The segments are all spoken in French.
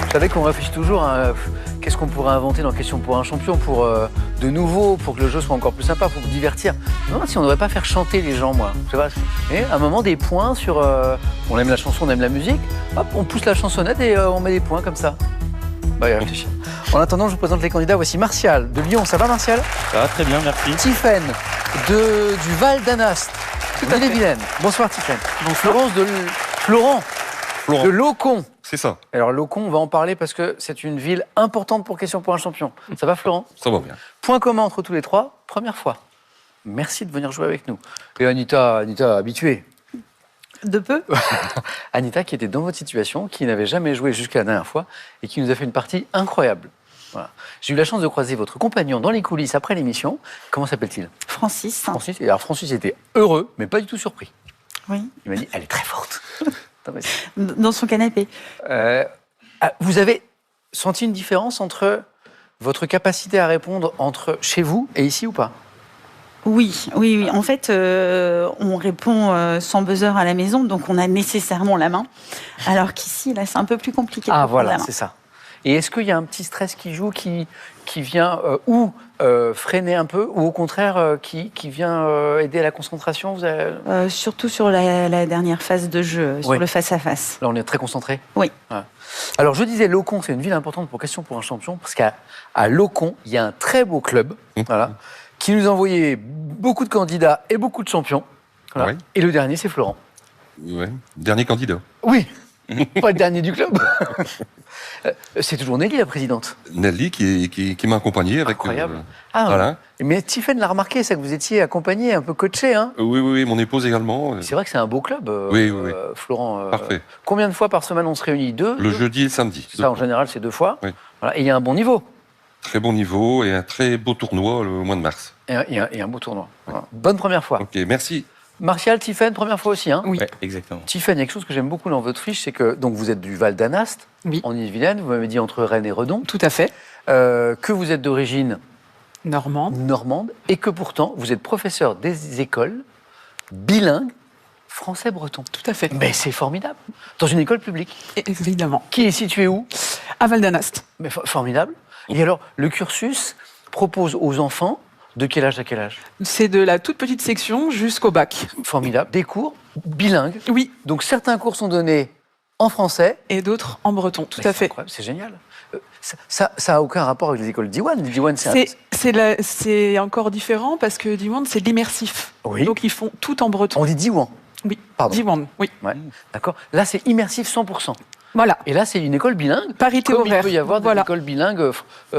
Vous savez qu'on réfléchit toujours à qu'est-ce qu'on pourrait inventer dans Question pour un champion pour de nouveau, pour que le jeu soit encore plus sympa, pour vous divertir. Je me demande si on ne devrait pas faire chanter les gens, moi. Je sais pas. Et à un moment, des points sur... on aime la chanson, on aime la musique. Hop, on pousse la chansonnette et on met des points comme ça. Bah, réfléchis. En attendant, je vous présente les candidats. Voici Martial de Lyon. Ça va, Martial? Ça va très bien, merci. Tiffaine du Val d'Anast, Ille-et-Vilaine. Bonsoir, Tiffaine. Florence Florent de Locon. C'est ça. Alors Locon, on va en parler parce que c'est une ville importante pour Question pour un champion. Ça va, Florent? Ça va bien. Point commun entre tous les trois, première fois. Merci de venir jouer avec nous. Et Anita habituée. De peu. Anita qui était dans votre situation, qui n'avait jamais joué jusqu'à la dernière fois et qui nous a fait une partie incroyable. Voilà. J'ai eu la chance de croiser votre compagnon dans les coulisses après l'émission. Comment s'appelle-t-il? Francis. Francis. Et alors Francis était heureux, mais pas du tout surpris. Oui. Il m'a dit, elle est très forte. Dans son canapé. Vous avez senti une différence entre votre capacité à répondre entre chez vous et ici ou pas? Oui. En fait, on répond sans buzzer à la maison, donc on a nécessairement la main. Alors qu'ici, là, c'est un peu plus compliqué. Ah voilà, c'est ça. Et est-ce qu'il y a un petit stress qui joue, qui vient freiner un peu, ou au contraire qui vient aider à la concentration? Surtout sur la dernière phase de jeu, sur le face-à-face. Là, on est très concentré. Oui. Ouais. Alors, je disais, Locon, c'est une ville importante pour Question pour un champion, parce qu'à Locon, il y a un très beau club, voilà, qui nous a envoyé beaucoup de candidats et beaucoup de champions. Voilà. Ouais. Et le dernier, c'est Florent. Oui, dernier candidat. Oui, pas le dernier du club. C'est toujours Nelly, la présidente. Nelly qui m'a accompagné avec... Incroyable. Voilà. Mais Tiffaine l'a remarqué, ça que vous étiez accompagné, un peu coaché. Hein. Oui, mon épouse également. C'est vrai que c'est un beau club, oui. Florent. Parfait. Combien de fois par semaine on se réunit? Le jeudi et le samedi. Ça, en général, c'est 2 fois. Oui. Voilà. Et il y a un bon niveau. Très bon niveau et un très beau tournoi le mois de mars. Et un beau tournoi. Voilà. Bonne première fois. Ok, merci. Martial, Tiffaine, première fois aussi. Hein? Oui, ouais, exactement. Tiffaine, il y a quelque chose que j'aime beaucoup dans votre fiche, c'est que donc, vous êtes du Val d'Anast, en Ille-et-Vilaine, vous m'avez dit entre Rennes et Redon. Tout à fait. Que vous êtes d'origine normande, et que pourtant, vous êtes professeur des écoles bilingues français-breton. Tout à fait. Mais c'est formidable. Dans une école publique. Évidemment. Qui est située où? À Val d'Anast. Mais formidable. Et alors, le cursus propose aux enfants de quel âge à quel âge? C'est de la toute petite section jusqu'au bac. Formidable. Des cours bilingues. Oui. Donc certains cours sont donnés en français. Et d'autres en breton, tout à fait. C'est génial. Ça n'a aucun rapport avec les écoles Diwan. Diwan, c'est encore différent parce que Diwan, c'est de l'immersif. Oui. Donc ils font tout en breton. On dit Diwan. Oui. Pardon. Diwan, oui. Ouais. D'accord. Là, c'est immersif 100%. Voilà. Et là, c'est une école bilingue. Parité comme horaire. Il peut y avoir des écoles bilingues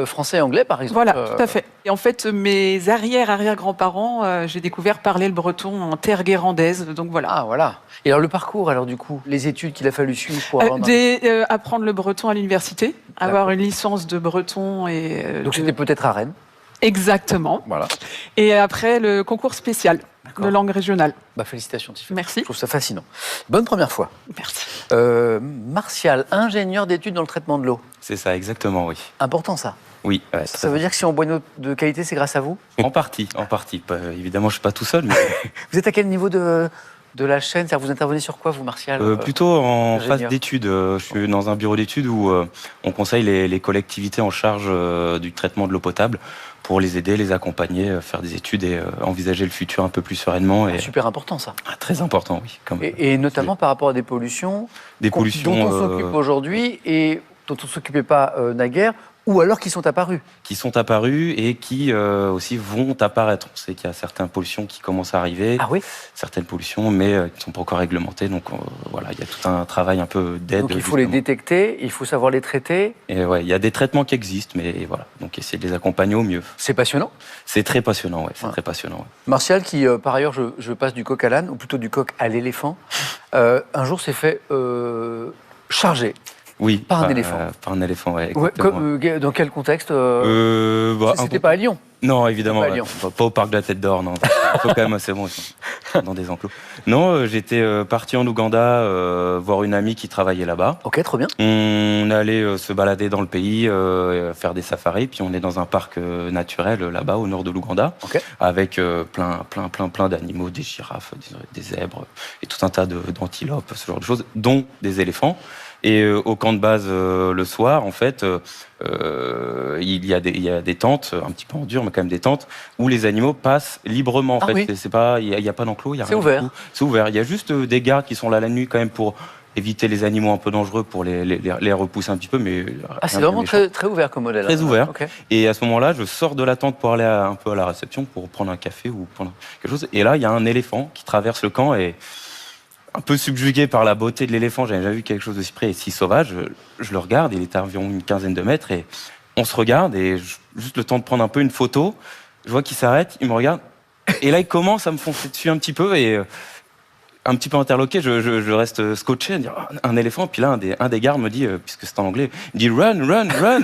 français et anglais, par exemple. Voilà, tout à fait. Et en fait, mes arrière-grands-parents, j'ai découvert parler le breton en terre guérandaise. Donc voilà. Ah, voilà. Et alors, le parcours, alors du coup, les études qu'il a fallu suivre pour avoir... apprendre le breton à l'université, avoir une licence de breton et... Donc c'était peut-être à Rennes. Exactement. Voilà. Et après, le concours spécial de langue régionale. Bah, félicitations, Tiffany. Merci. Je trouve ça fascinant. Bonne première fois. Merci. Martial, ingénieur d'études dans le traitement de l'eau. C'est ça, exactement, oui. Important, ça. Oui. Ouais, ça veut dire que si on boit une eau de qualité, c'est grâce à vous? En partie. Évidemment, je ne suis pas tout seul. Mais... Vous êtes à quel niveau de la chaîne? C'est-à-dire, vous intervenez sur quoi, vous, Martial? Plutôt en phase d'études. Je suis dans un bureau d'études où on conseille les collectivités en charge du traitement de l'eau potable pour les aider, les accompagner, faire des études et envisager le futur un peu plus sereinement. Et... Super important, ça. Très important, oui. Et notamment par rapport à des pollutions, dont on s'occupe aujourd'hui et dont on ne s'occupait pas naguère, ou alors qui sont apparus. Qui sont apparus et qui aussi vont apparaître. On sait qu'il y a certaines pollutions qui commencent à arriver, certaines pollutions, mais qui ne sont pas encore réglementées. Donc voilà, il y a tout un travail un peu d'aide. Donc il faut les détecter, il faut savoir les traiter. Et ouais, il y a des traitements qui existent, mais voilà, donc essayer de les accompagner au mieux. C'est passionnant. C'est très passionnant, ouais. C'est très passionnant. Ouais. Martial, qui par ailleurs, je passe du coq à l'âne, ou plutôt du coq à l'éléphant, un jour s'est fait charger. Oui, par un éléphant. Par un éléphant, oui. Dans quel contexte C'était pas à Lyon. Non, évidemment. Pas au parc de la Tête d'Or, non. Il faut quand même, c'est bon, dans des enclos. Non, j'étais parti en Ouganda voir une amie qui travaillait là-bas. Ok, trop bien. On allait se balader dans le pays, faire des safaris, puis on est dans un parc naturel là-bas, au nord de l'Ouganda, avec plein d'animaux, des girafes, des zèbres, et tout un tas d'antilopes, ce genre de choses, dont des éléphants. Et au camp de base, le soir, en fait, il y a des tentes, un petit peu en dur, mais quand même des tentes, où les animaux passent librement. En fait, oui. il n'y a pas d'enclos, il y a C'est rien ouvert. du tout. C'est ouvert. Il y a juste des gardes qui sont là la nuit quand même pour éviter les animaux un peu dangereux, pour les repousser un petit peu, mais C'est rien de vraiment méchant. très, très ouvert comme modèle. Très ouvert. Ok. Et à ce moment-là, je sors de la tente pour aller un peu à la réception, pour prendre un café ou prendre quelque chose. Et là, il y a un éléphant qui traverse le camp et un peu subjugué par la beauté de l'éléphant, j'avais jamais vu quelque chose d'aussi près et si sauvage. Je le regarde, il est à environ une quinzaine de mètres et on se regarde et juste le temps de prendre un peu une photo, je vois qu'il s'arrête, il me regarde et là il commence à me foncer dessus un petit peu et un petit peu interloqué, je reste scotché, à dire un éléphant. Puis là, un des gardes me dit, puisque c'est en anglais, il dit run, run, run,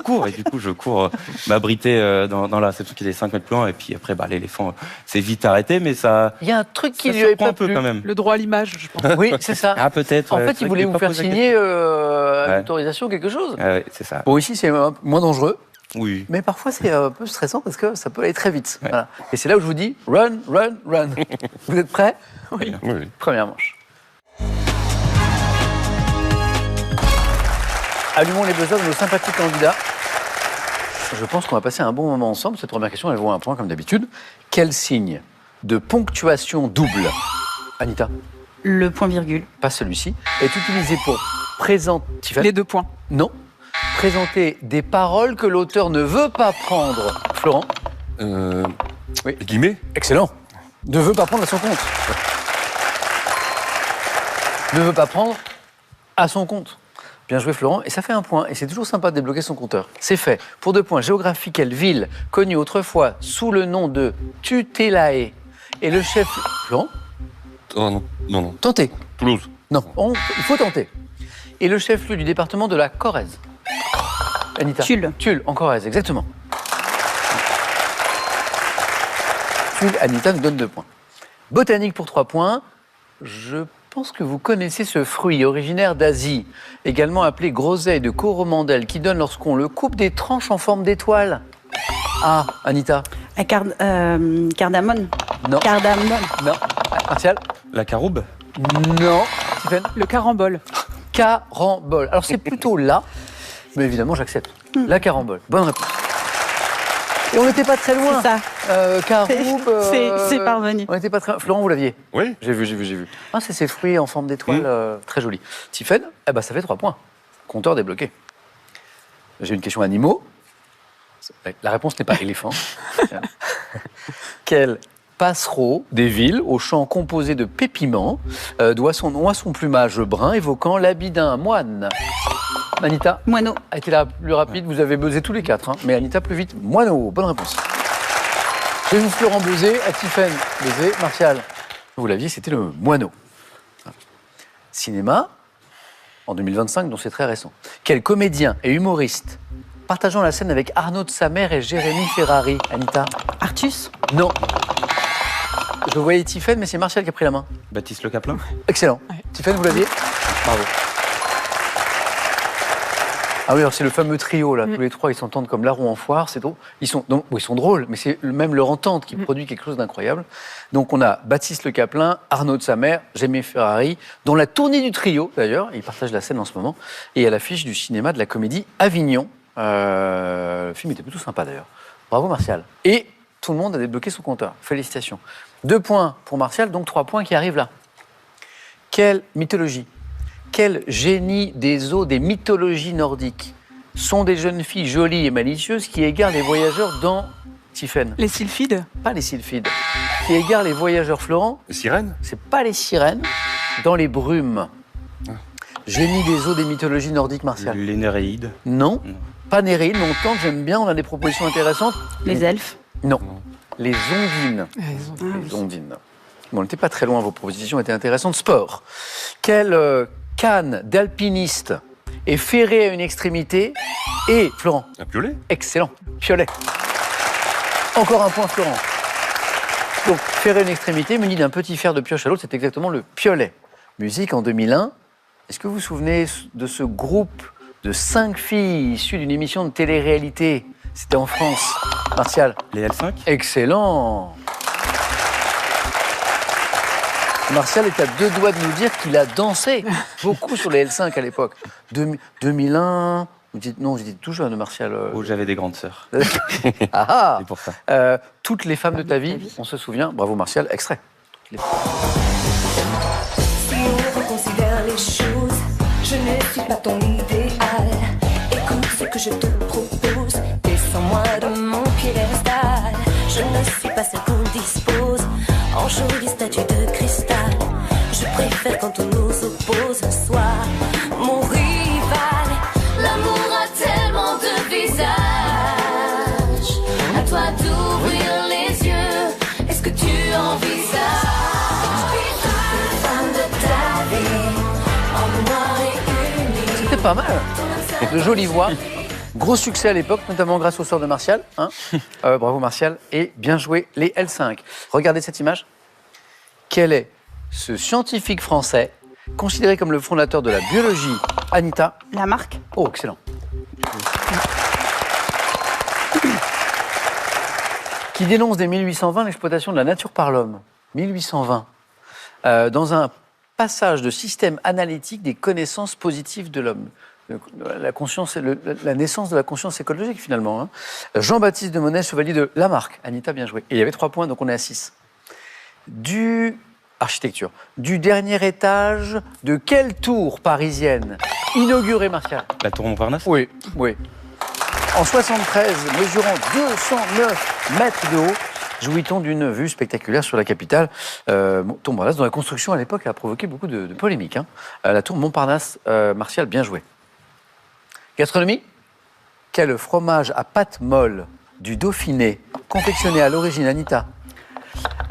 cours. Et du coup, je cours m'abriter dans la réception qui était 5 mètres plus loin. Et puis après, l'éléphant s'est vite arrêté, mais ça. Il y a un truc qui ça lui avait surprend pas un peu plu. quand même. Le droit à l'image, je pense. Oui, c'est ça. Ah, peut-être. En ouais, fait, c'est il vrai voulait que vous j'ai faire pas posé la signer Ouais. l'autorisation, quelque chose. question. Ouais, c'est ça. Bon, ici, c'est moins dangereux, Oui. mais parfois, c'est un peu stressant parce que ça peut aller très vite. Ouais. Voilà. Et c'est là où je vous dis run, run, run. Vous êtes prêts? Oui. Oui. Première manche. Allumons les buzzers de nos sympathiques candidats. Je pense qu'on va passer un bon moment ensemble. Cette première question, elle vaut un point comme d'habitude. Quel signe de ponctuation double, Anita, Le point-virgule. pas celui-ci, est utilisé pour présenter... Les 2 points. Non. Présenter des paroles que l'auteur ne veut pas prendre. Florent? Oui. Guillemets. Excellent. Ne veut pas prendre à son compte. Ne veut pas prendre à son compte. Bien joué Florent, et ça fait un point. Et c'est toujours sympa de débloquer son compteur. C'est fait. Pour 2 points, géographie, quelle ville connue autrefois sous le nom de Tutelae et le chef... Florent? Oh, non. Tentez. Toulouse. Non, il faut tenter. Et le chef-lieu du département de la Corrèze. Anita. Tulle. Tulle, en Corrèze, exactement. Tulle, Anita nous donne 2 points. Botanique pour 3 points. Je pense que vous connaissez ce fruit originaire d'Asie, également appelé groseille de coromandel, qui donne lorsqu'on le coupe des tranches en forme d'étoile. Ah, Anita. La cardamone. Non. Cardamone. Non. Martial. La caroube. Non. Stephen. Le carambole. Carambole. Alors c'est plutôt là, mais évidemment j'accepte. La carambole. Bonne réponse. Et on n'était pas très loin. C'est ça. Caroube. C'est parvenu. On n'était pas très. Florent, vous l'aviez. Oui. J'ai vu. Ah, c'est ces fruits en forme d'étoile, très jolis. Tiffen, ça fait 3 points. Compteur débloqué. J'ai une question animaux. La réponse n'est pas éléphant. Quel passereau des villes au chant composé de pépiments doit son nom à son plumage brun évoquant l'habit d'un moine? Anita Moineau. a été la plus rapide, vous avez buzzé tous les 4, hein. Mais Anita plus vite. Moineau, bonne réponse. J'ai vu Florent buzzer, à Tiffen buzzer, Martial. Vous l'aviez, c'était le moineau. Cinéma, en 2025, donc c'est très récent. Quel comédien et humoriste partageant la scène avec Arnaud de Samer et Jérémy Ferrari, Anita? Artus. Non. Je voyais Tiffen, mais c'est Martial qui a pris la main. Baptiste Le Caplin. Excellent. Ouais. Tiffen, vous l'aviez? Bravo. Ah oui, alors c'est le fameux trio, là. Tous les 3, ils s'entendent comme larrons en foire, c'est drôle. Ils sont drôles, mais c'est même leur entente qui produit quelque chose d'incroyable. Donc on a Baptiste Le Caplin, Arnaud de Samer, Jérémy Ferrari, dont la tournée du trio, d'ailleurs, ils partagent la scène en ce moment, et à l'affiche du cinéma de la comédie Avignon. Le film était plutôt sympa, d'ailleurs. Bravo, Martial. Et tout le monde a débloqué son compteur. Félicitations. 2 points pour Martial, donc 3 points qui arrivent là. Quelle mythologie, quel génie des eaux des mythologies nordiques sont des jeunes filles jolies et malicieuses qui égarent les voyageurs dans Tiffen? Les sylphides. Pas les sylphides. Qui égarent les voyageurs, Florent? Les sirènes. C'est pas les sirènes, dans les brumes. Génie des eaux des mythologies nordiques, Martial? Les Néréides. Non. Pas Néréide, mais on tente, j'aime bien, on a des propositions intéressantes. Les elfes. Non. Les ondines. Ils ont- Les ondines. Bon, on n'était pas très loin, vos propositions étaient intéressantes. Sport. Quelle canne d'alpiniste est ferrée à une extrémité et, Florent, Un piolet. excellent, piolet. Encore un point, Florent. Donc, ferré à une extrémité, muni d'un petit fer de pioche à l'autre, c'est exactement le piolet. Musique en 2001. Est-ce que vous vous souvenez de ce groupe de 5 filles issues d'une émission de télé-réalité? C'était en France. Martial. Les L5. Excellent. Martial est à 2 doigts de nous dire qu'il a dansé beaucoup sur les L5 à l'époque. 2001... Non, j'étais tout jeune, Martial. Oh, j'avais des grandes sœurs. Ah, C'est pour ça. Toutes les femmes de ta vie, on se souvient. Bravo Martial, extrait. Si on reconsidère les choses, je ne suis pas ton idéal. Écoute ce que je te propose, descends-moi de mon piédestal. Je ne suis pas celle qu'on dispose en jolie statue de cristal. Je préfère quand on nous oppose, sois mon rival. L'amour a tellement de visages. À toi d'ouvrir les yeux. Est-ce que tu envisages femme de ta vie en noir et uni? C'était pas mal. De jolies voix. Gros succès à l'époque, notamment grâce au sort de Martial. Hein. Bravo Martial. Et bien joué les L5. Regardez cette image. Quel est ce scientifique français considéré comme le fondateur de la biologie? Anita. Lamarck. Oh, excellent. Qui dénonce dès 1820 l'exploitation de la nature par l'homme. 1820. Dans un passage de système analytique des connaissances positives de l'homme. La conscience, la naissance de la conscience écologique, finalement. Hein. Jean-Baptiste de Monnet, chevalier de Lamarck. Anita, bien joué. Et il y avait 3 points, donc on est à 6. Architecture. Du dernier étage de quelle tour parisienne inaugurée, Martial? La tour Montparnasse? Oui, oui. En 73, mesurant 209 mètres de haut, jouit-on d'une vue spectaculaire sur la capitale. Tour Montparnasse, dont la construction à l'époque a provoqué beaucoup de polémiques. Hein. La tour Montparnasse, Martial, bien joué. Gastronomie. Quel fromage à pâte molle du Dauphiné, confectionné à l'origine, Anita?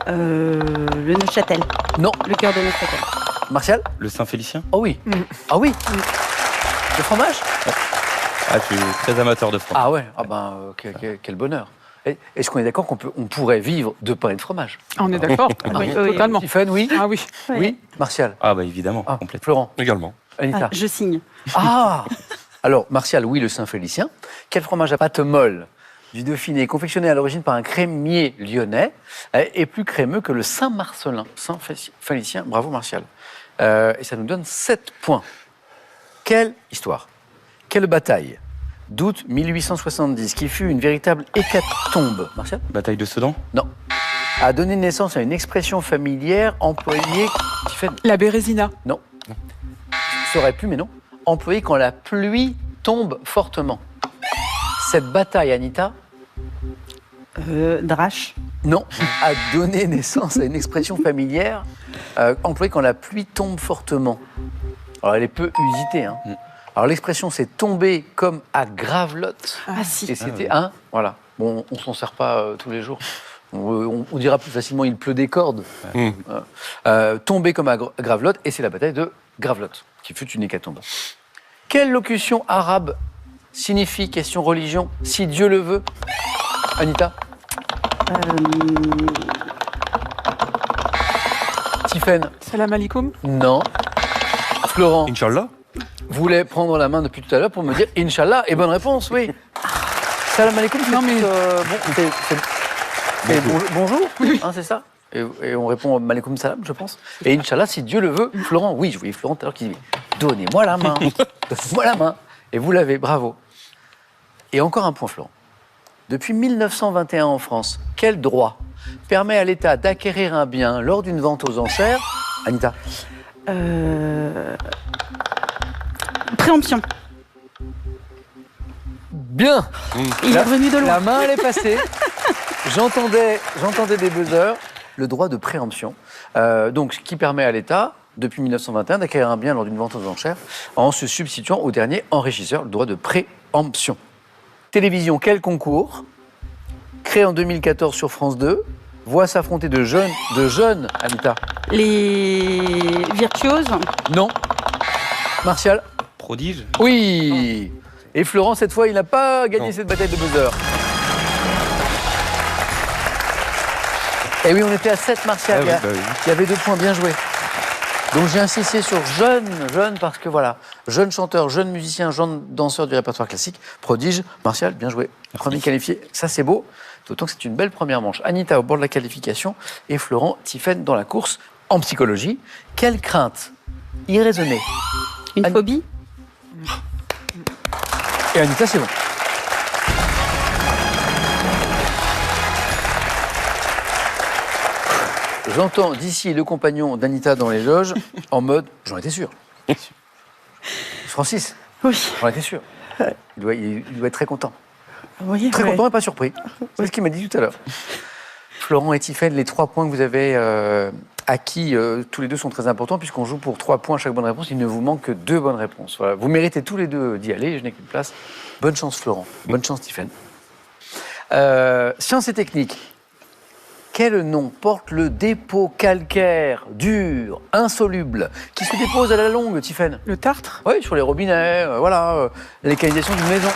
Le Neuchâtel. Non. Le cœur de Neuchâtel. Martial? Le Saint-Félicien? Oh oui. Ah oui. Le fromage? Ah, je suis très amateur de fromage. Ah ouais. Ah ben, quel bonheur. Est-ce qu'on est d'accord qu'on pourrait vivre de pain et de fromage? On est d'accord. Oui, totalement. Stéphane, oui. Ah oui. Oui. Martial? Ah bah évidemment, Ah, complètement. Florent? Également. Anita? Je signe. Ah. Alors, Martial, oui, le Saint-Félicien. Quel fromage à pâte molle du Dauphiné, confectionné à l'origine par un crémier lyonnais, est plus crémeux que le Saint-Marcelin. Saint-Félicien, bravo Martial. Et ça nous donne 7 points. Quelle histoire, quelle bataille d'août 1870, qui fut une véritable hécatombe. Martial? Bataille de Sedan? Non. A donné naissance à une expression familière employée... qui fait... La Bérésina. Non. Ça aurait pu, mais non. Employée quand la pluie tombe fortement. Cette bataille, Anita? Drache. Non, a donné naissance à une expression familière employée quand la pluie tombe fortement. Alors, elle est peu usitée. Hein. Alors, l'expression, c'est tomber comme à Gravelotte. Ah si. Et c'était voilà. Bon, on s'en sert pas tous les jours. On dira plus facilement, il pleut des cordes. Tomber comme à Gravelotte, et c'est la bataille de Gravelotte, qui fut une hécatombe. Quelle locution arabe signifie, question religion, si Dieu le veut? Anita? Tiffaine? Salam alaikum. Non. Florent? Inch'Allah. Voulait prendre la main depuis tout à l'heure pour me dire Inch'Allah, et bonne réponse, oui. Salam alaikum, Non, mais- bonjour, hein, c'est ça, et on répond Malaikum salam, je pense. Et Inch'Allah, si Dieu le veut, Florent, oui, je voyais Florent tout à l'heure qui dit donnez-moi la main, donnez-moi la main. Et vous l'avez, bravo. Et encore un point, Florent. Depuis 1921 en France, quel droit permet à l'État d'acquérir un bien lors d'une vente aux enchères? Anita? Préemption. Bien. Il est revenu de loin. La main, elle est passée. J'entendais des buzzers. Le droit de préemption. Donc, ce qui permet à l'État, depuis 1921, d'acquérir un bien lors d'une vente aux enchères en se substituant au dernier enrichisseur, le droit de préemption. Télévision, quel concours, créé en 2014 sur France 2, voit s'affronter de jeunes, Anita? Les virtuoses. Non. Martial? Prodige? Oui. Et Florent, cette fois, il n'a pas gagné cette bataille de buzzer. Et oui, on était à 7, Martial. Ah oui, Il y avait 2 points, bien joués. Donc j'ai insisté sur jeune, parce que voilà, jeune chanteur, jeune musicien, jeune danseur du répertoire classique, prodige. Martial, bien joué. Premier qualifié, ça c'est beau. D'autant que c'est une belle première manche. Anita au bord de la qualification et Florent, Tiffaine dans la course. en psychologie. Quelle crainte irraisonnée Une phobie? Et Anita, c'est bon. J'entends d'ici le compagnon d'Anita dans les loges en mode « j'en étais sûr ». Francis, Oui. j'en étais sûr. Il doit être très content. Oui, Très ouais. content et pas surpris. C'est ce qu'il m'a dit tout à l'heure. Florent et Tiffaine, les 3 points que vous avez acquis, tous les deux sont très importants puisqu'on joue pour 3 points à chaque bonne réponse. Il ne vous manque que 2 bonnes réponses. Voilà. Vous méritez tous les deux d'y aller. Je n'ai qu'une place. Bonne chance Florent. Bonne chance Tiffaine. Sciences et techniques. Quel nom porte le dépôt calcaire dur, insoluble, qui se dépose à la longue, Tiffaine? Le tartre? Oui, sur les robinets, voilà, les canalisations d'une maison.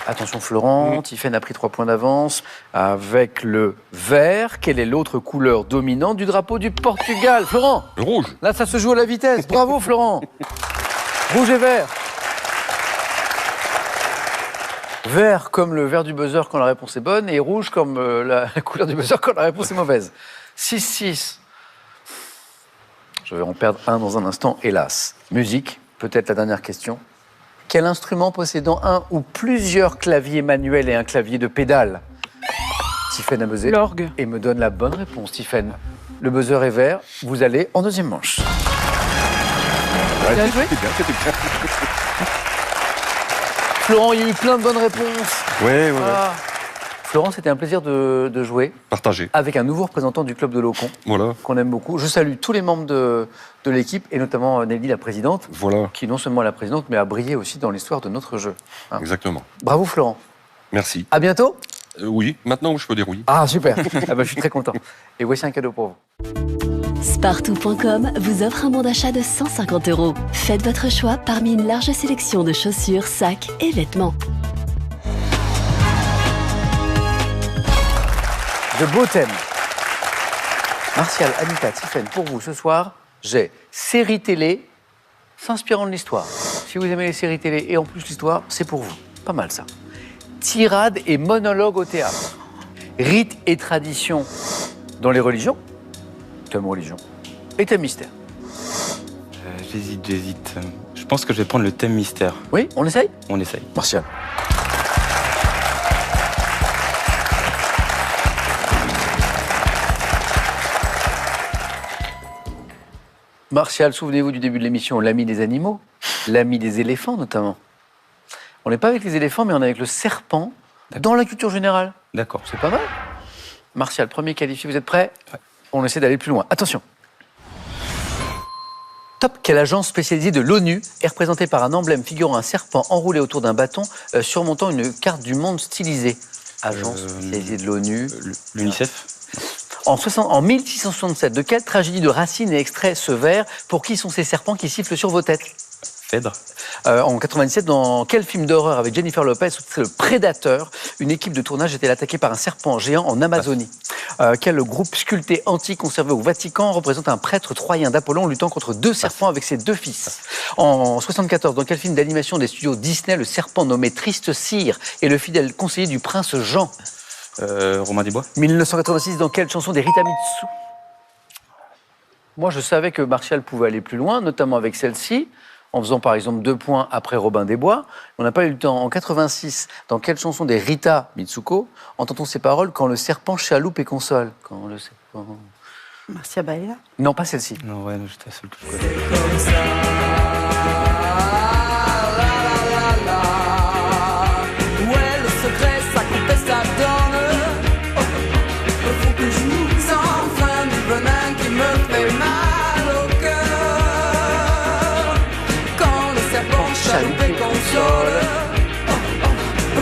Attention Florent, Tiffaine a pris 3 points d'avance avec le vert. Quelle est l'autre couleur dominante du drapeau du Portugal? Florent? Le rouge. Là, ça se joue à la vitesse. Bravo Florent. Rouge et vert. Vert comme le vert du buzzer quand la réponse est bonne et rouge comme la couleur du buzzer quand la réponse est mauvaise. 6-6. Je vais en perdre un dans un instant, hélas. Musique, peut-être la dernière question. Quel instrument possédant un ou plusieurs claviers manuels et un clavier de pédale? Tiffaine a buzzé. L'orgue. Et me donne la bonne réponse, Tiffaine. Le buzzer est vert, vous allez en deuxième manche. Bien joué. C'était bien. Florent, il y a eu plein de bonnes réponses. Ouais. Ah. Florent, c'était un plaisir de jouer Partagé. avec un nouveau représentant du club de Locon, Voilà. qu'on aime beaucoup. Je salue tous les membres de l'équipe, et notamment Nelly, la présidente, Voilà. qui non seulement est la présidente, mais a brillé aussi dans l'histoire de notre jeu. Hein. Exactement. Bravo Florent. Merci. À bientôt. Oui, maintenant je peux dire oui. Ah, super. Ah bah, je suis très content. Et voici un cadeau pour vous. Spartou.com vous offre un bon d'achat de 150 €. Faites votre choix parmi une large sélection de chaussures, sacs et vêtements. De beaux thèmes. Martial, Anita, Tiffaine, pour vous ce soir, j'ai série télé s'inspirant de l'histoire. Si vous aimez les séries télé et en plus l'histoire, c'est pour vous. Pas mal ça. Tirade et monologue au théâtre. Rites et traditions dans les religions. Thème religion. Et thème mystère. J'hésite. Je pense que je vais prendre le thème mystère. Oui, on essaye? On essaye. Martial. Martial, souvenez-vous du début de l'émission, l'ami des animaux, l'ami des éléphants notamment. On n'est pas avec les éléphants, mais on est avec le serpent dans la culture générale. D'accord. C'est pas mal. Martial, premier qualifié, vous êtes prêts? Ouais. On essaie d'aller plus loin. Attention. Top, quelle agence spécialisée de l'ONU est représentée par un emblème figurant un serpent enroulé autour d'un bâton surmontant une carte du monde stylisée? Agence spécialisée de l'ONU. L'UNICEF. En 1667, de quelle tragédie de Racine est extrait ce vers? Pour qui sont ces serpents qui sifflent sur vos têtes? Phèdre. En 97, dans quel film d'horreur avec Jennifer Lopez, c'est le Prédateur, une équipe de tournage était attaquée par un serpent géant en Amazonie. Quel groupe sculpté antique conservé au Vatican représente un prêtre troyen d'Apollon luttant contre 2 serpents avec ses 2 fils? En 74, dans quel film d'animation des studios Disney, le serpent nommé Triste Cire est le fidèle conseiller du prince Jean? Romain Desbois. 1986, dans quelle chanson des Rita Mitsu? Moi, je savais que Martial pouvait aller plus loin, notamment avec celle-ci, en faisant par exemple 2 points après Robin des Bois. On n'a pas eu le temps. En 86, dans quelle chanson des Rita Mitsuko entend-on ces paroles? Quand le serpent chaloupe et console? Quand le serpent... Marcia Baella. Non, pas celle-ci. Non, ouais, j'étais la seule que je connais. Où est le secret, ça coupe et ça donne? Faut que je nous enfin du venin qui me fait mal au cœur. Quand le serpent chaloupe et console,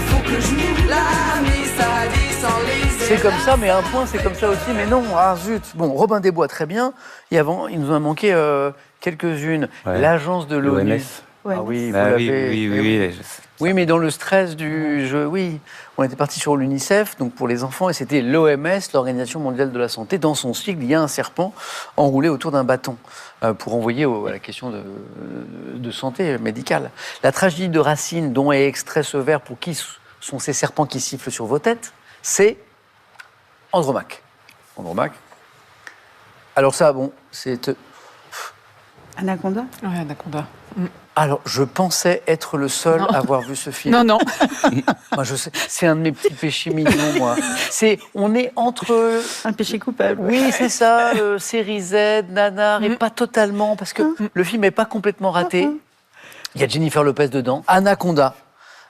faut que je nous l'ami, ça dit sans les. C'est comme ça, mais un point, c'est comme ça aussi. Mais non, ah zut. Bon, Robin des Bois, très bien. Et avant, il nous en a manqué quelques-unes. Ouais. L'agence de l'ONU. L'OMS. Ah oui, vous Ah, oui, l'avez. oui, oui, oui, je sais. Oui, mais dans le stress du jeu, oui. On était parti sur l'UNICEF, donc pour les enfants, et c'était l'OMS, l'Organisation mondiale de la santé. Dans son sigle, il y a un serpent enroulé autour d'un bâton pour envoyer à la question de santé médicale. La tragédie de Racine, dont est extrait ce vers, pour qui sont ces serpents qui sifflent sur vos têtes, c'est Andromaque. Andromaque. Alors ça, bon, c'est... Anaconda. Ouais, Anaconda. Alors, je pensais être le seul à avoir vu ce film. Non. Moi, je sais, c'est un de mes petits péchés mignons, moi. On est entre... Un péché coupable. Oui, c'est ça, série Z, nanar, et pas totalement, parce que le film n'est pas complètement raté. Il y a Jennifer Lopez dedans. Anaconda,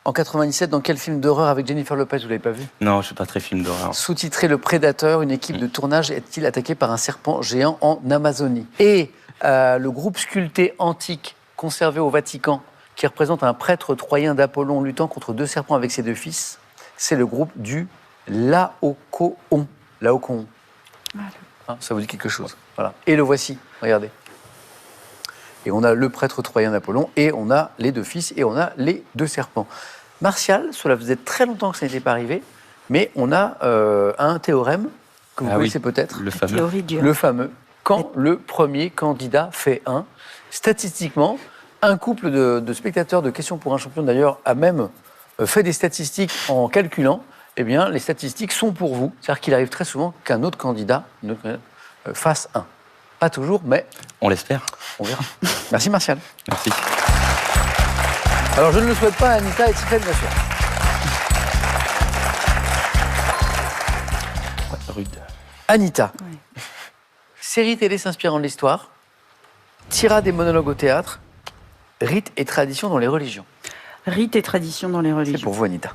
en 97, dans quel film d'horreur avec Jennifer Lopez, vous l'avez pas vu? Non, je ne suis pas très film d'horreur. Sous-titré Le Prédateur, une équipe de tournage est-il attaquée par un serpent géant en Amazonie. Et le groupe sculpté antique conservé au Vatican, qui représente un prêtre troyen d'Apollon luttant contre 2 serpents avec ses 2 fils, c'est le groupe du Laocoon. Laocoon. Hein, ça vous dit quelque chose. Voilà. Et le voici, regardez. Et on a le prêtre troyen d'Apollon, et on a les 2 fils, et on a les 2 serpents. Martial, cela faisait très longtemps que ça n'était pas arrivé, mais on a un théorème que vous connaissez peut-être. Le fameux. Théorie dure. Le fameux. Quand le premier candidat fait 1, statistiquement, un couple de spectateurs de Questions pour un champion, d'ailleurs, a même fait des statistiques en calculant, eh bien, les statistiques sont pour vous. C'est-à-dire qu'il arrive très souvent qu'un autre candidat fasse 1. Pas toujours, mais On l'espère. on verra. Merci Martial. Merci. Alors, je ne le souhaite pas à Anita et Tiffany, bien sûr. Rude. Anita. Oui. Série télé s'inspirant de l'histoire, tirade et monologues au théâtre, rites et traditions dans les religions. Rites et traditions dans les C'est religions. pour vous, Anita.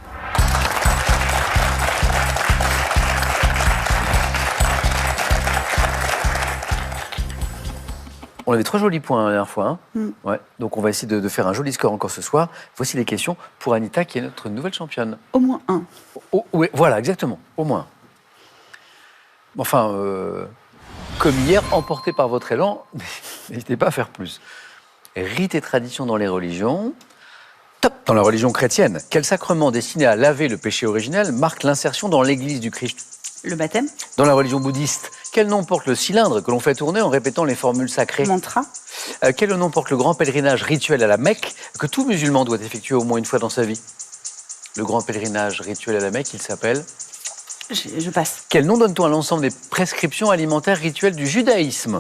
On avait 3 jolis points la dernière fois. Hein. Ouais. Donc on va essayer de faire un joli score encore ce soir. Voici les questions pour Anita, qui est notre nouvelle championne. Au moins 1. Oui, voilà, exactement. Au moins. Enfin, comme hier, emporté par votre élan, n'hésitez pas à faire plus. Rites et traditions dans les religions. Top. Dans la religion chrétienne, quel sacrement destiné à laver le péché originel marque l'insertion dans l'Église du Christ? Le baptême. Dans la religion bouddhiste, quel nom porte le cylindre que l'on fait tourner en répétant les formules sacrées? Mantra. Quel nom porte le grand pèlerinage rituel à la Mecque que tout musulman doit effectuer au moins une fois dans sa vie? Le grand pèlerinage rituel à la Mecque, il s'appelle... Je passe. Quel nom donne-t-on à l'ensemble des prescriptions alimentaires rituelles du judaïsme?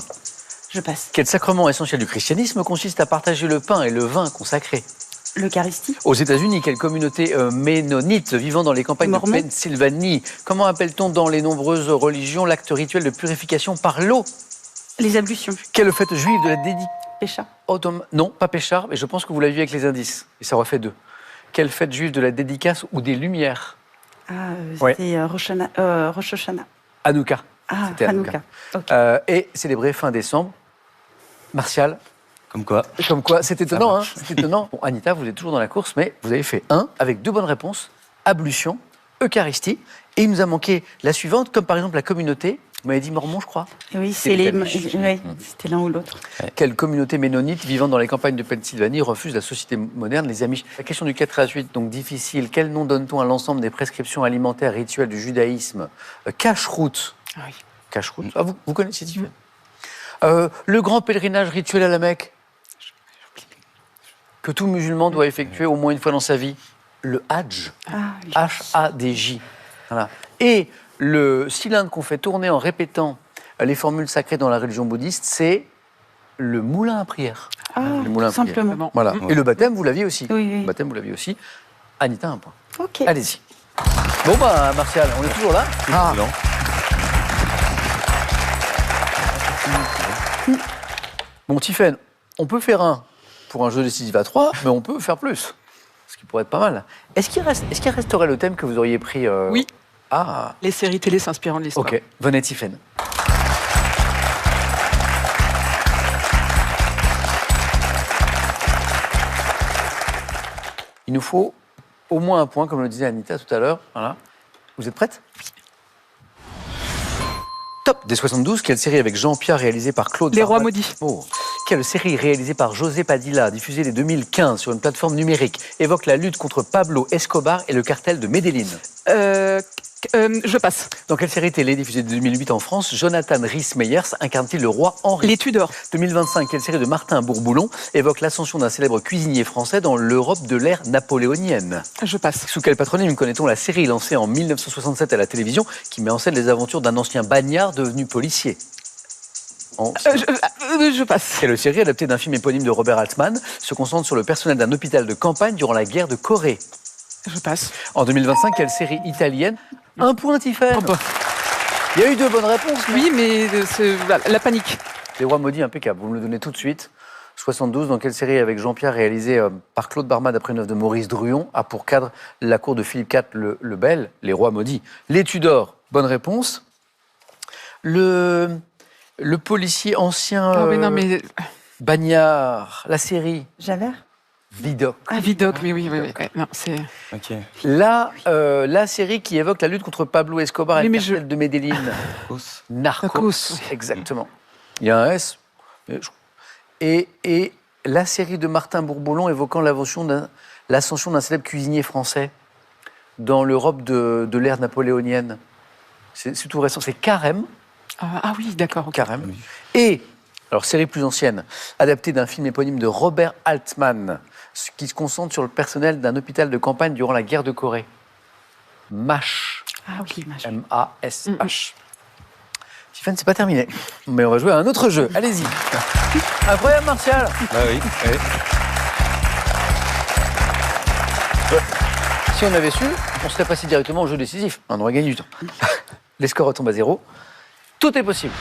Je passe. Quel sacrement essentiel du christianisme consiste à partager le pain et le vin consacrés? L'Eucharistie. Aux États-Unis, quelle communauté ménonite vivant dans les campagnes Mormon. de Pennsylvanie? Comment appelle-t-on dans les nombreuses religions l'acte rituel de purification par l'eau? Les ablutions. Quelle fête juive de la dédicace? Pécha. Non, pas Péchard, mais je pense que vous l'avez vu avec les indices. Et ça refait 2. Quelle fête juive de la dédicace ou des Lumières? C'était Rosh Hashanah. Hanouka. Ah, C'était Hanouka. Ok. Et célébré fin décembre. Martial. Comme quoi. Comme quoi, c'est étonnant, hein, marche. c'est étonnant. Bon, Anita, vous êtes toujours dans la course, mais vous avez fait 1 avec 2 bonnes réponses. Ablution, Eucharistie. Et il nous a manqué la suivante, comme par exemple la communauté. Vous m'avez dit Mormon, je crois. Oui, C'est c'est les. lequel? Ouais, c'était l'un ou l'autre. Quelle communauté ménonite vivant dans les campagnes de Pennsylvanie refuse la société moderne, les Amish? La question du 4 à 8, donc difficile. Quel nom donne-t-on à l'ensemble des prescriptions alimentaires rituelles du judaïsme? Cache-route. Ah oui. Cache-route. Ah, vous connaissez Tiffany? Le grand pèlerinage rituel à la Mecque que tout musulman doit effectuer au moins une fois dans sa vie. Le Hajj. Ah, oui. H-A-D-J. Voilà. Et le cylindre qu'on fait tourner en répétant les formules sacrées dans la religion bouddhiste, c'est le moulin à prière. Ah, Le moulin à prière. simplement. Voilà. Et le baptême, vous l'aviez aussi. Oui, oui. Le baptême, vous l'aviez aussi. Anita, 1 point. Ok. Allez-y. Bon, bah, Martial, on est toujours là. Ah. Non. Bon, Tiffen, on peut faire 1 pour un jeu décisif à 3, mais on peut faire plus. Ce qui pourrait être pas mal. Est-ce qu'il resterait le thème que vous auriez pris Oui. Ah, Les séries télé s'inspirant de l'histoire. ok. Venez, Tiffen. Il nous faut au moins 1 point, comme le disait Anita tout à l'heure. Voilà. Vous êtes prête? Top. Des 72, quelle série avec Jean-Pierre réalisée par Claude Les Rois Barbat- maudits. Oh. Quelle série réalisée par José Padilla, diffusée dès 2015 sur une plateforme numérique, évoque la lutte contre Pablo Escobar et le cartel de Medellín? Je passe. Dans quelle série télé diffusée de 2008 en France, Jonathan Rhys-Meyers incarne-t-il le roi Henri? Les Tudors. 2025, quelle série de Martin Bourboulon évoque l'ascension d'un célèbre cuisinier français dans l'Europe de l'ère napoléonienne? Je passe. Sous quel patronyme connaît-on la série lancée en 1967 à la télévision qui met en scène les aventures d'un ancien bagnard devenu policier? Je passe. Quelle série adaptée d'un film éponyme de Robert Altman se concentre sur le personnel d'un hôpital de campagne durant la guerre de Corée? Je passe. En 2025, quelle série italienne? Un point, Tiffaine. Oh bah. Il y a eu 2 bonnes réponses. Oui, mais voilà, la panique. Les Rois Maudits, impeccable. Vous me le donnez tout de suite. 72, dans quelle série avec Jean-Pierre, réalisée par Claude Barma d'après une œuvre de Maurice Druon, a pour cadre la cour de Philippe IV le Bel, Les Rois Maudits? Les Tudors, bonne réponse. Le policier ancien Bagnard, la série Javert. Vidocq. Ah, Vidocq, oui. Non, c'est... Ok. La série qui évoque la lutte contre Pablo Escobar et Oui, le mais cartel de Medellín. Narcos. Narcos. Exactement. Il y a un S. Et la série de Martin Bourboulon évoquant l'ascension d'un célèbre cuisinier français dans l'Europe de l'ère napoléonienne. C'est tout récent. C'est Carême. Ah oui, d'accord. Okay. Carême. Oui. Et, alors série plus ancienne, adaptée d'un film éponyme de Robert Altman, qui se concentre sur le personnel d'un hôpital de campagne durant la guerre de Corée. MASH. Ah oui, MASH. M-A-S-H. Tiffany, c'est pas terminé. Mais on va jouer à un autre jeu. Allez-y. Incroyable, Martial. Ah oui. Si on avait su, on serait passé directement au jeu décisif. On aurait gagné du temps. Les scores retombent à 0. Tout est possible.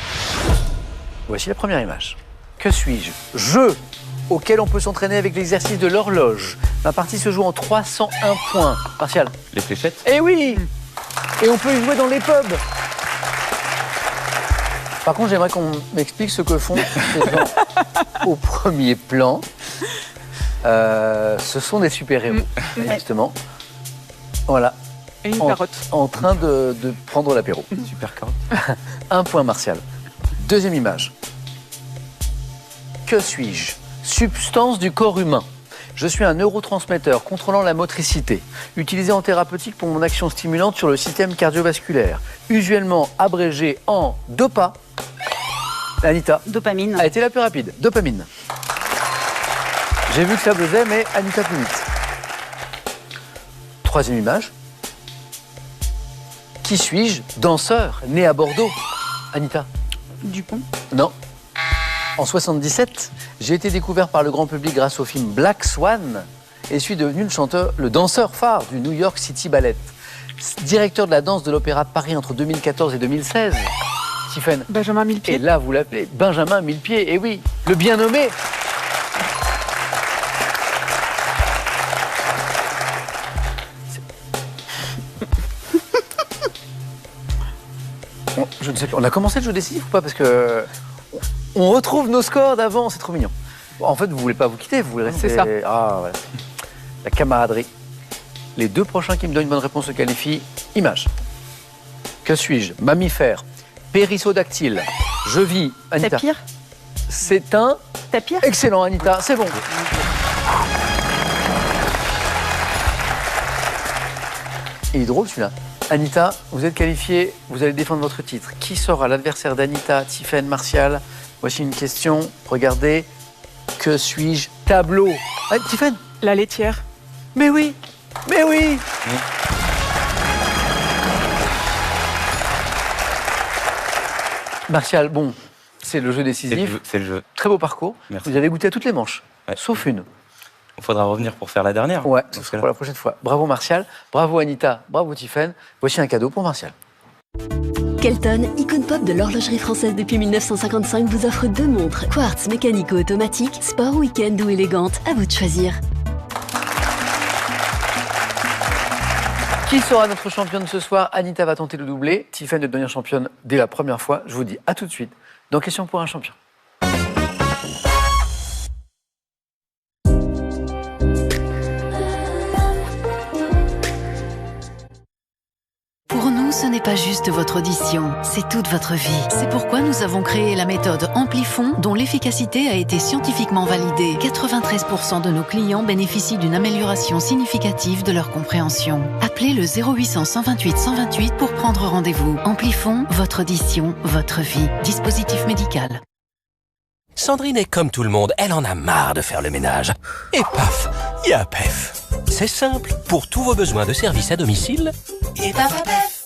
Voici la première image. Que suis-je? Jeu auquel on peut s'entraîner avec l'exercice de l'horloge. Ma partie se joue en 301 points. Martial. Les fléchettes? Eh oui. Et on peut y jouer dans les pubs. Par contre, j'aimerais qu'on m'explique ce que font ces gens au premier plan. Ce sont des super-héros, justement. Voilà. Et une carotte. En train de prendre l'apéro. Super carotte. 1 point, Martial. Deuxième image. Que suis-je? Substance du corps humain. Je suis un neurotransmetteur contrôlant la motricité, utilisé en thérapeutique pour mon action stimulante sur le système cardiovasculaire, usuellement abrégé en DOPA. Anita. Dopamine. A été la plus rapide. Dopamine. J'ai vu que ça buzzait, mais Anita plus vite. Troisième image. Qui suis-je? Danseur, né à Bordeaux. Anita. Dupont. Non. En 77, j'ai été découvert par le grand public grâce au film Black Swan et suis devenu le danseur phare du New York City Ballet. Directeur de la danse de l'Opéra de Paris entre 2014 et 2016. Tiffen. Benjamin Millepied. Et là, vous l'appelez Benjamin Millepied. Et oui, le bien nommé. Je ne sais plus. On a commencé le jeu décisif ou pas? Parce que on retrouve nos scores d'avant. C'est trop mignon. En fait, vous voulez pas vous quitter, vous voulez rester. C'est ça. Ah, voilà. La camaraderie. Les 2 prochains qui me donnent une bonne réponse se qualifient. Image. Que suis-je? Mammifère. Périssodactyle. Je vis. Anita. Tapir. C'est un. Tapir. Excellent, Anita. C'est bon. Il est drôle celui-là. Anita, vous êtes qualifiée, vous allez défendre votre titre. Qui sera l'adversaire d'Anita? Tiffen, Martial. Voici une question. Regardez. Que suis-je? Tableau. Ah, Tiffen. La laitière. Mais oui. Mais oui. Martial, bon, c'est le jeu décisif. C'est le jeu. Très beau parcours. Merci. Vous avez goûté à toutes les manches, Ouais. sauf une. Il faudra revenir pour faire la dernière. Ouais, ce sera pour la prochaine fois. Bravo Martial, bravo Anita, bravo Tiffen. Voici un cadeau pour Martial. Kelton, icône pop de l'horlogerie française depuis 1955, vous offre 2 montres quartz mécanico-automatique, sport, week-end ou élégante. À vous de choisir. Qui sera notre championne ce soir? Anita va tenter le doublé. Tiffen de devenir championne dès la première fois. Je vous dis à tout de suite dans Question pour un champion. Pour nous, ce n'est pas juste votre audition, c'est toute votre vie. C'est pourquoi nous avons créé la méthode Amplifon, dont l'efficacité a été scientifiquement validée. 93% de nos clients bénéficient d'une amélioration significative de leur compréhension. Appelez le 0800 128 128 pour prendre rendez-vous. Amplifon, votre audition, votre vie. Dispositif médical. Sandrine est comme tout le monde, elle en a marre de faire le ménage. Et paf, il y a PEF. C'est simple, pour tous vos besoins de service à domicile, et paf, PEF.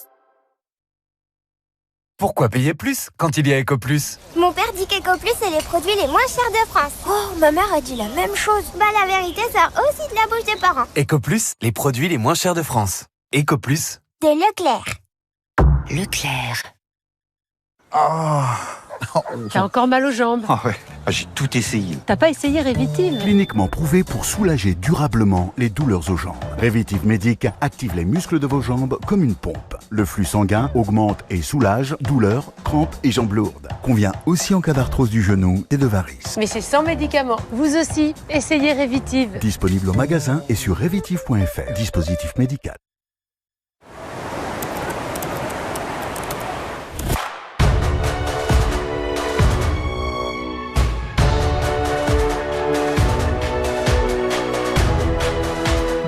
Pourquoi payer plus quand il y a EcoPlus? Mon père dit qu'EcoPlus, c'est les produits les moins chers de France. Oh, ma mère a dit la même chose. Bah, la vérité sort aussi de la bouche des parents. EcoPlus, les produits les moins chers de France. EcoPlus. De Leclerc. Leclerc. T'as encore mal aux jambes. Ah ouais, j'ai tout essayé. T'as pas essayé Révitive? Cliniquement prouvé pour soulager durablement les douleurs aux jambes. Révitive Médic active les muscles de vos jambes comme une pompe. Le flux sanguin augmente et soulage douleurs, crampes et jambes lourdes. Convient aussi en cas d'arthrose du genou et de varices. Mais c'est sans médicaments. Vous aussi, essayez Révitive. Disponible au magasin et sur révitive.fr. Dispositif médical.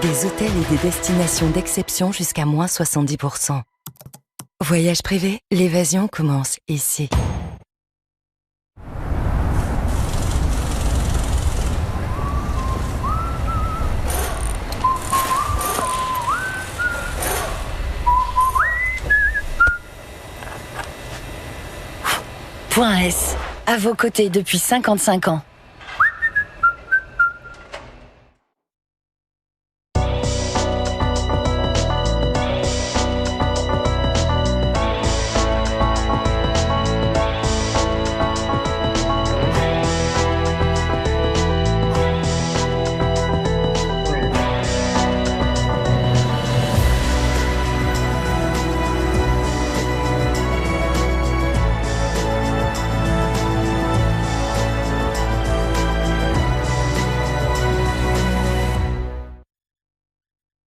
Des hôtels et des destinations d'exception jusqu'à moins 70%. Voyage privé, l'évasion commence ici. Point S, à vos côtés depuis 55 ans.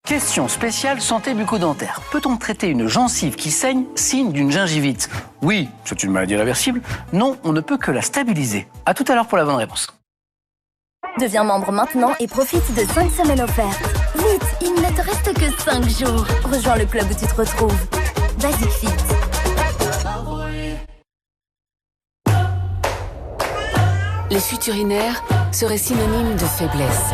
Question spéciale santé bucco-dentaire. Peut-on traiter une gencive qui saigne, signe d'une gingivite? Oui, c'est une maladie réversible. Non, on ne peut que la stabiliser. À tout à l'heure pour la bonne réponse. Deviens membre maintenant et profite de 5 semaines offertes. Vite, il ne te reste que 5 jours. Rejoins le club où tu te retrouves. Basic Fit. Les fuites urinaires seraient synonymes de faiblesse.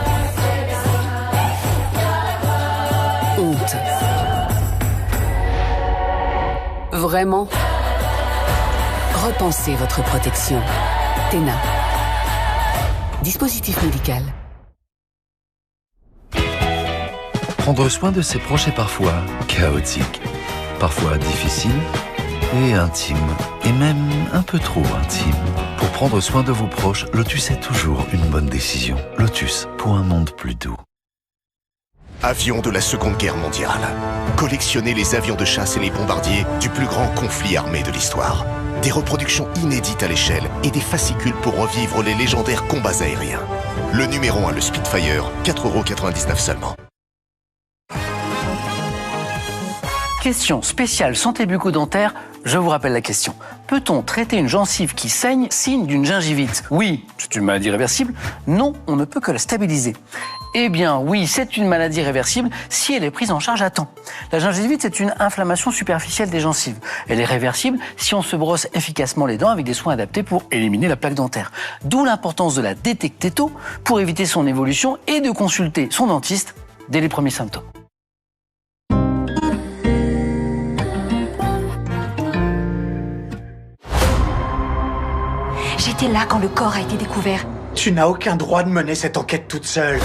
Honte. Vraiment? Repensez votre protection. TENA. Dispositif médical. Prendre soin de ses proches est parfois chaotique, parfois difficile et intime, et même un peu trop intime. Pour prendre soin de vos proches, Lotus est toujours une bonne décision. Lotus, pour un monde plus doux. Avions de la Seconde Guerre mondiale. Collectionnez les avions de chasse et les bombardiers du plus grand conflit armé de l'histoire. Des reproductions inédites à l'échelle et des fascicules pour revivre les légendaires combats aériens. Le numéro 1, le Spitfire, 4,99 € seulement. Question spéciale santé bucco-dentaire. Je vous rappelle la question. Peut-on traiter une gencive qui saigne, signe d'une gingivite? Oui, c'est une maladie réversible. Non, on ne peut que la stabiliser. Eh bien oui, c'est une maladie réversible si elle est prise en charge à temps. La gingivite, c'est une inflammation superficielle des gencives. Elle est réversible si on se brosse efficacement les dents avec des soins adaptés pour éliminer la plaque dentaire. D'où l'importance de la détecter tôt pour éviter son évolution et de consulter son dentiste dès les premiers symptômes. J'étais là quand le corps a été découvert. Tu n'as aucun droit de mener cette enquête toute seule.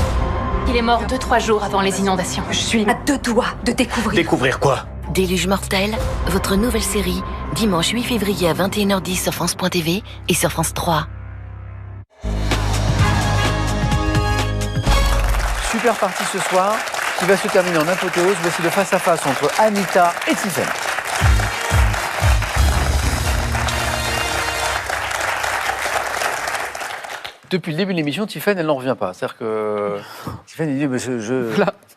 Il est mort 2-3 jours avant les inondations. Je suis à 2 doigts de découvrir. Découvrir quoi? Déluge mortel, votre nouvelle série, dimanche 8 février à 21h10 sur France.tv et sur France 3. Super partie ce soir, qui va se terminer en apothéose. Voici le face-à-face entre Anita et Tiffany. Depuis le début de l'émission, Tiffany, elle n'en revient pas. C'est-à-dire que Tiffany dit, mais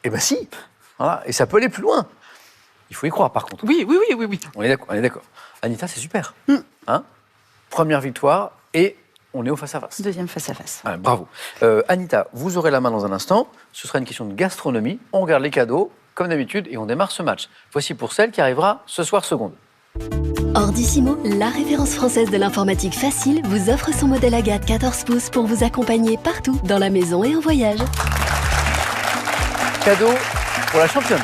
eh ben si, voilà. Et ça peut aller plus loin. Il faut y croire, par contre. Oui. On est d'accord. Anita, c'est super. Hein, première victoire et on est au face-à-face. Deuxième face-à-face. Ah, bravo. Anita, vous aurez la main dans un instant. Ce sera une question de gastronomie. On regarde les cadeaux, comme d'habitude, et on démarre ce match. Voici pour celle qui arrivera ce soir seconde. Ordissimo, la référence française de l'informatique facile, vous offre son modèle Agathe 14 pouces pour vous accompagner partout, dans la maison et en voyage. Cadeau pour la championne.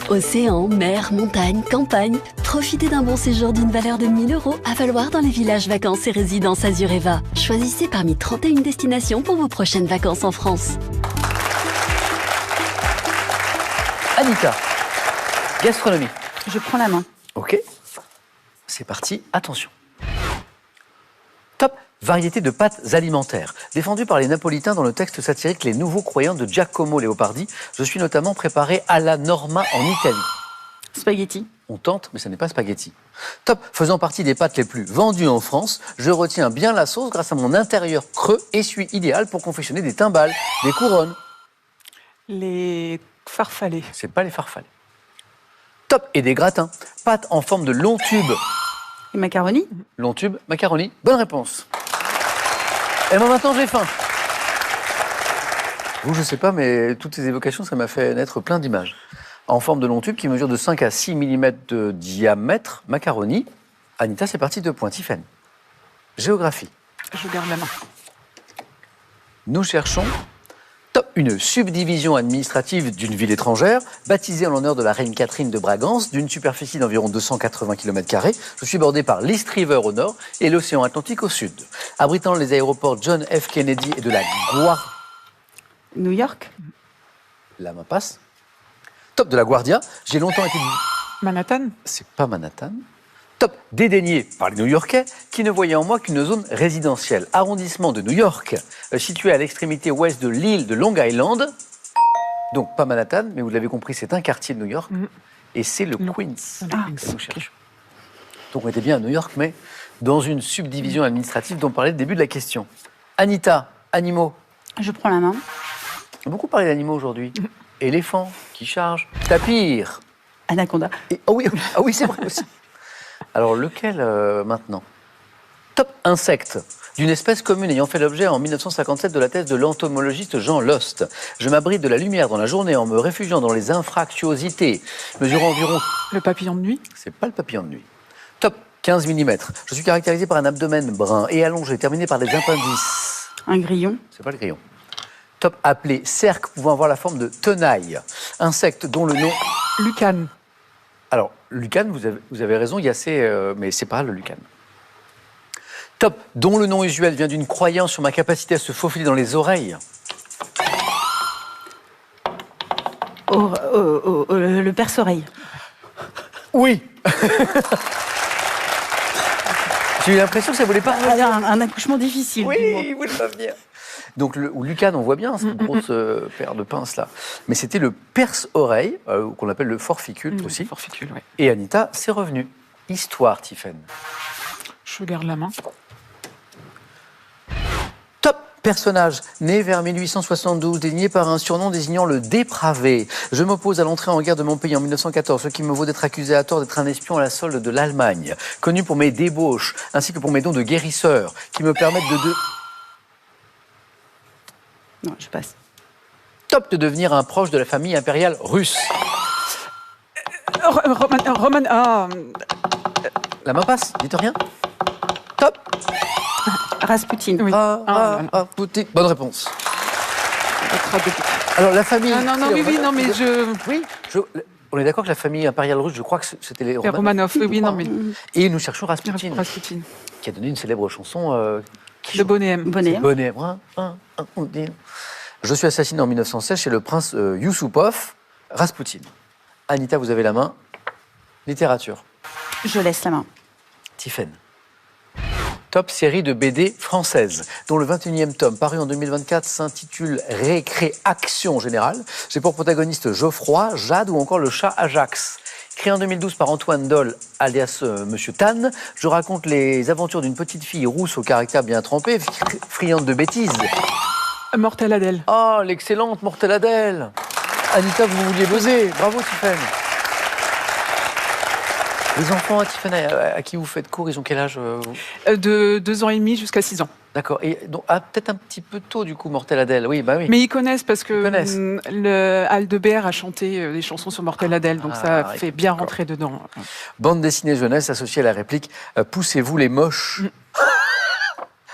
Océan, mer, montagne, campagne, profitez d'un bon séjour d'une valeur de 1 000 € à valoir dans les villages vacances et résidences Azureva. Choisissez parmi 31 destinations pour vos prochaines vacances en France. Anita, gastronomie. Je prends la main. Ok, c'est parti, attention. Top, variété de pâtes alimentaires. Défendue par les Napolitains dans le texte satirique Les Nouveaux Croyants de Giacomo Leopardi, je suis notamment préparé à la Norma en Italie. Spaghetti. On tente, mais ce n'est pas spaghetti. Top, faisant partie des pâtes les plus vendues en France, je retiens bien la sauce grâce à mon intérieur creux, essuie idéal pour confectionner des timbales, des couronnes. Les farfalets. C'est pas les farfalets. Top, et des gratins. Pâtes en forme de long tube. Et macaroni. Long tube, macaroni. Bonne réponse. Et moi maintenant j'ai faim. Vous, je sais pas, mais toutes ces évocations, ça m'a fait naître plein d'images. En forme de long tube qui mesure de 5 à 6 mm de diamètre, macaroni. Anita, c'est parti, 2 points. Tiffen. Géographie. Je garde la main. Nous cherchons top, une subdivision administrative d'une ville étrangère, baptisée en l'honneur de la reine Catherine de Bragance, d'une superficie d'environ 280 km². Je suis bordé par l'East River au nord et l'océan Atlantique au sud. Abritant les aéroports John F. Kennedy et de la Guardia. New York. La main passe. Top, de la Guardia. J'ai longtemps été... Manhattan. C'est pas Manhattan. Top, dédaigné par les New-Yorkais qui ne voyaient en moi qu'une zone résidentielle. Arrondissement de New York, situé à l'extrémité ouest de l'île de Long Island. Donc pas Manhattan, mais vous l'avez compris, c'est un quartier de New York. Et c'est le Queens que nous cherchons. Donc on était bien à New York, mais dans une subdivision administrative dont on parlait au début de la question. Anita, animaux. Je prends la main. On a beaucoup parlé d'animaux aujourd'hui. Éléphant qui charge. Tapir. Anaconda. Ah oui, c'est vrai aussi. Alors, lequel maintenant? Top, insecte. D'une espèce commune ayant fait l'objet en 1957 de la thèse de l'entomologiste Jean Lost. Je m'abrite de la lumière dans la journée en me réfugiant dans les infractuosités, mesurant environ... Le papillon de nuit. C'est pas le papillon de nuit. Top, 15 mm. Je suis caractérisé par un abdomen brun et allongé, terminé par des appendices. Un grillon. C'est pas le grillon. Top, appelé cerque, pouvant avoir la forme de tenaille. Insecte dont le nom... Lucane. Alors, lucane, vous avez raison, il y a mais c'est pas le lucane. Top, dont le nom usuel vient d'une croyance sur ma capacité à se faufiler dans les oreilles. Le perce-oreille. Oui. J'ai eu l'impression que ça voulait pas... Un accouchement difficile. Oui, il voulait pas venir. Donc, ou lucane, on voit bien, cette grosse paire de pinces là. Mais c'était le perce-oreille, qu'on appelle le forficule aussi. Forficule, oui. Et Anita, c'est revenu. Histoire, Tiffen. Je garde la main. Top personnage, né vers 1872, désigné par un surnom désignant le dépravé. Je m'oppose à l'entrée en guerre de mon pays en 1914, ce qui me vaut d'être accusé à tort d'être un espion à la solde de l'Allemagne. Connu pour mes débauches, ainsi que pour mes dons de guérisseur, qui me permettent de... Non, je passe. Top de devenir un proche de la famille impériale russe. La main passe, dites rien. Top. Rasputin. Oui. Rasputin. Bonne réponse. Alors la famille... On est d'accord que la famille impériale russe, je crois que c'était les Romanov. Et nous cherchons Rasputin, qui a donné une célèbre chanson... Le Bonnet M. Je suis assassiné en 1916 chez le prince Yusupov, Rasputin. Anita, vous avez la main. Littérature. Je laisse la main. Tiffen. Top série de BD française, dont le 21e tome, paru en 2024, s'intitule Récréation Générale. J'ai pour protagoniste Geoffroy, Jade ou encore le chat Ajax. Créé en 2012 par Antoine Doll, alias Monsieur Tan, je raconte les aventures d'une petite fille rousse au caractère bien trempé, friande de bêtises. Mortelle Adèle. Oh, l'excellente Mortelle Adèle. Anita, vous vouliez buzzer. Bravo, Tiffen. Les enfants, Tiffany, à qui vous faites cours, ils ont quel âge De 2 ans et demi jusqu'à 6 ans. D'accord. Et donc, peut-être un petit peu tôt, du coup, Mortel Adèle. Oui, bah oui. Mais ils connaissent parce que Aldebert a chanté des chansons sur Mortel Adèle, donc ça fait bien rentrer dedans. Bande dessinée jeunesse associée à la réplique « Poussez-vous les moches ».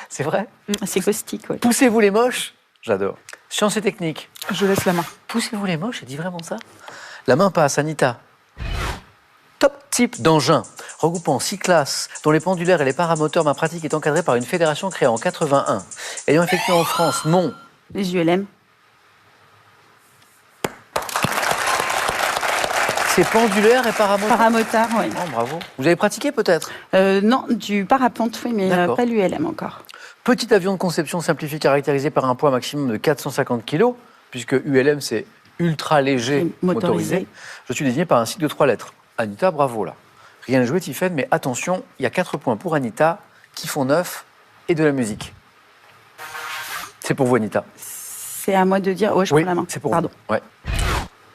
C'est vrai? C'est caustique, oui. Poussez-vous les moches? J'adore. Sciences et techniques. Je laisse la main. Poussez-vous les moches, elle dit vraiment ça? La main passe, Anita. Top type d'engin, regroupant 6 classes, dont les pendulaires et les paramoteurs. Ma pratique est encadrée par une fédération créée en 81. Ayant effectué en France mon... Les ULM. C'est pendulaire et paramoteurs? Paramoteurs, oui. Oh, bravo. Vous avez pratiqué peut-être? Non, du parapente, oui, mais pas l'ULM encore. Petit avion de conception simplifié caractérisé par un poids maximum de 450 kg, puisque ULM c'est ultra léger motorisé. Je suis désigné par un sigle de 3 lettres. Anita, bravo là. Rien à jouer, Tiffany, mais attention, il y a 4 points pour Anita, qui font 9 et de la musique. C'est pour vous, Anita. C'est à moi de dire. Ouais, je prends la main. C'est pour vous. Ouais.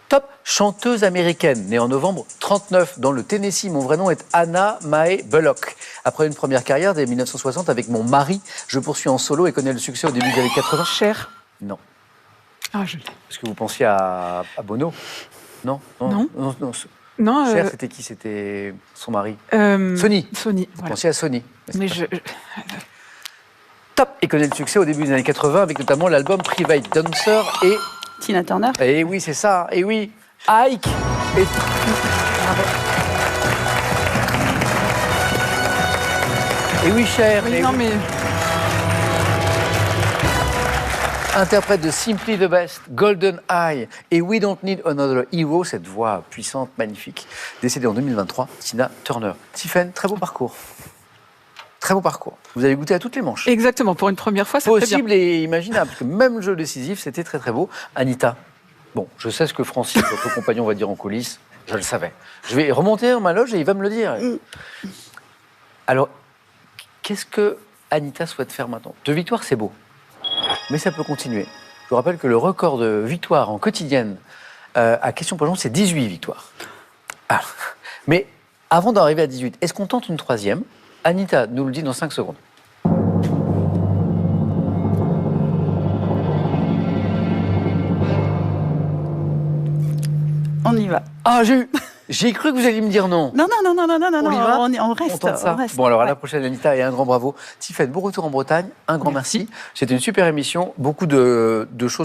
Top chanteuse américaine, née en novembre 1939 dans le Tennessee. Mon vrai nom est Anna Mae Bullock. Après une première carrière dès 1960 avec mon mari, je poursuis en solo et connais le succès au début des années 80. Cher. Non. Ah, je l'ai. Est-ce que vous pensiez à Bono? Non. Non. Cher, c'était qui? C'était son mari. Sony. Vous pensiez à Sony. Mais Top. Et connaît le succès au début des années 80 avec notamment l'album Private Dancer et... Tina Turner. Et oui, c'est ça. Et oui, Ike. Et oui, Cher. Oui, non, mais... Interprète de Simply the Best, Golden Eye et We Don't Need Another Hero, cette voix puissante, magnifique. Décédée en 2023, Tina Turner. Tiffany, très beau parcours. Très beau parcours. Vous avez goûté à toutes les manches. Exactement, pour une première fois, c'est très bien. Possible et imaginable, parce que même le jeu décisif, c'était très très beau. Anita, bon, je sais ce que Francis, votre compagnon, va dire en coulisses. Je le savais. Je vais remonter dans ma loge et il va me le dire. Alors, qu'est-ce que Anita souhaite faire maintenant? 2 victoires, c'est beau. Mais ça peut continuer. Je vous rappelle que le record de victoires en quotidienne à Question pour le c'est 18 victoires. Ah. Mais avant d'arriver à 18, est-ce qu'on tente une 3e? Anita nous le dit dans 5 secondes. On y va. Ah, j'ai cru que vous alliez me dire non. Non, On y va? on reste. On reste. Bon, alors à la prochaine, Anita, et un grand bravo. Tiffany, bon retour en Bretagne, un grand merci. C'était une super émission, beaucoup de choses